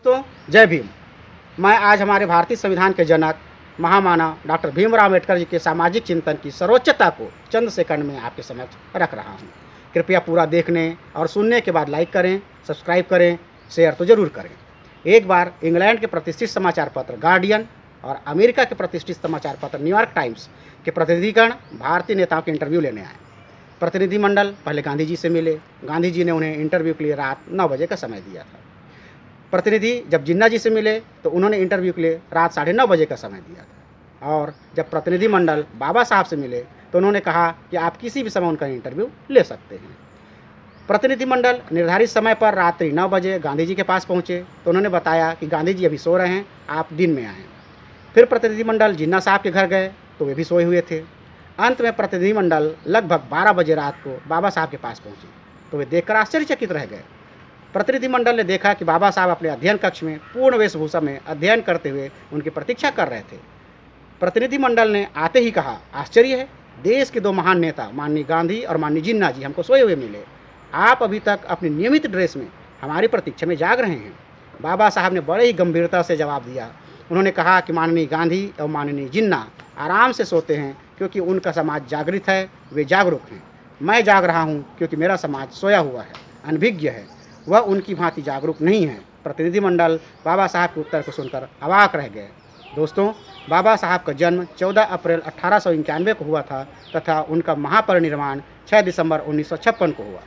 दोस्तों, जय भीम। मैं आज हमारे भारतीय संविधान के जनक महामानव डॉक्टर भीमराव अम्बेडकर जी के सामाजिक चिंतन की सर्वोच्चता को चंद सेकंड में आपके समक्ष रख रहा हूं। कृपया पूरा देखने और सुनने के बाद लाइक करें, सब्सक्राइब करें, शेयर तो ज़रूर करें। एक बार इंग्लैंड के प्रतिष्ठित समाचार पत्र गार्डियन और अमेरिका के प्रतिष्ठित समाचार पत्र न्यूयॉर्क टाइम्स के प्रतिनिधिगण भारतीय नेताओं के इंटरव्यू लेने आए। प्रतिनिधिमंडल पहले गांधी जी से मिले। गांधी जी ने उन्हें इंटरव्यू के लिए रात 9 बजे का समय दिया था। प्रतिनिधि जब जिन्ना जी से मिले तो उन्होंने इंटरव्यू के लिए रात 9:30 बजे का समय दिया था। और जब प्रतिनिधिमंडल बाबा साहब से मिले तो उन्होंने कहा कि आप किसी भी समय उनका इंटरव्यू ले सकते हैं। प्रतिनिधिमंडल निर्धारित समय पर रात्रि 9 बजे गांधी जी के पास पहुंचे तो उन्होंने बताया कि गांधी जी अभी सो रहे हैं, आप दिन में आएँ। फिर प्रतिनिधिमंडल जिन्ना साहब के घर गए तो वे भी सोए हुए थे। अंत में प्रतिनिधिमंडल लगभग 12 बजे रात को बाबा साहब के पास पहुंचे तो वे देखकर आश्चर्यचकित रह गए। प्रतिनिधिमंडल ने देखा कि बाबा साहब अपने अध्ययन कक्ष में पूर्ण वेशभूषा में अध्ययन करते हुए उनकी प्रतीक्षा कर रहे थे। प्रतिनिधिमंडल ने आते ही कहा, आश्चर्य है, देश के 2 महान नेता माननीय गांधी और माननीय जिन्ना जी हमको सोए हुए मिले। आप अभी तक अपनी नियमित ड्रेस में हमारी प्रतीक्षा में जाग रहे हैं। बाबा साहब ने बड़े ही गंभीरता से जवाब दिया। उन्होंने कहा कि माननीय गांधी और माननीय जिन्ना आराम से सोते हैं क्योंकि उनका समाज जागृत है, वे जागरूक हैं। मैं जाग रहा हूँ क्योंकि मेरा समाज सोया हुआ है, अनभिज्ञ है, वह उनकी भांति जागरूक नहीं है। प्रतिनिधिमंडल बाबा साहब के उत्तर को सुनकर अवाक रह गए। दोस्तों, बाबा साहब का जन्म 14 अप्रैल 1891 को हुआ था तथा उनका महापरिनिर्वाण 6 दिसंबर 1956 को हुआ।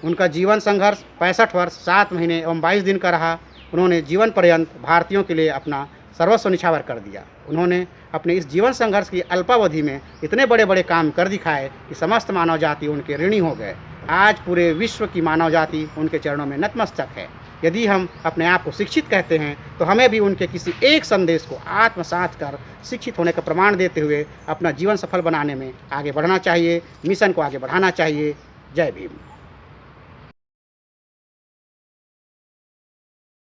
उनका जीवन संघर्ष 65 वर्ष 7 महीने एवं 22 दिन का रहा। उन्होंने जीवन पर्यंत भारतीयों के लिए अपना सर्वस्व निछावर कर दिया। उन्होंने अपने इस जीवन संघर्ष की अल्पावधि में इतने बड़े बड़े काम कर दिखाए कि समस्त मानव जाति उनके ऋणी हो गए। आज पूरे विश्व की मानव जाति उनके चरणों में नतमस्तक है। यदि हम अपने आप को शिक्षित कहते हैं तो हमें भी उनके किसी एक संदेश को आत्मसात कर शिक्षित होने का प्रमाण देते हुए अपना जीवन सफल बनाने में आगे बढ़ना चाहिए, मिशन को आगे बढ़ाना चाहिए। जय भीम।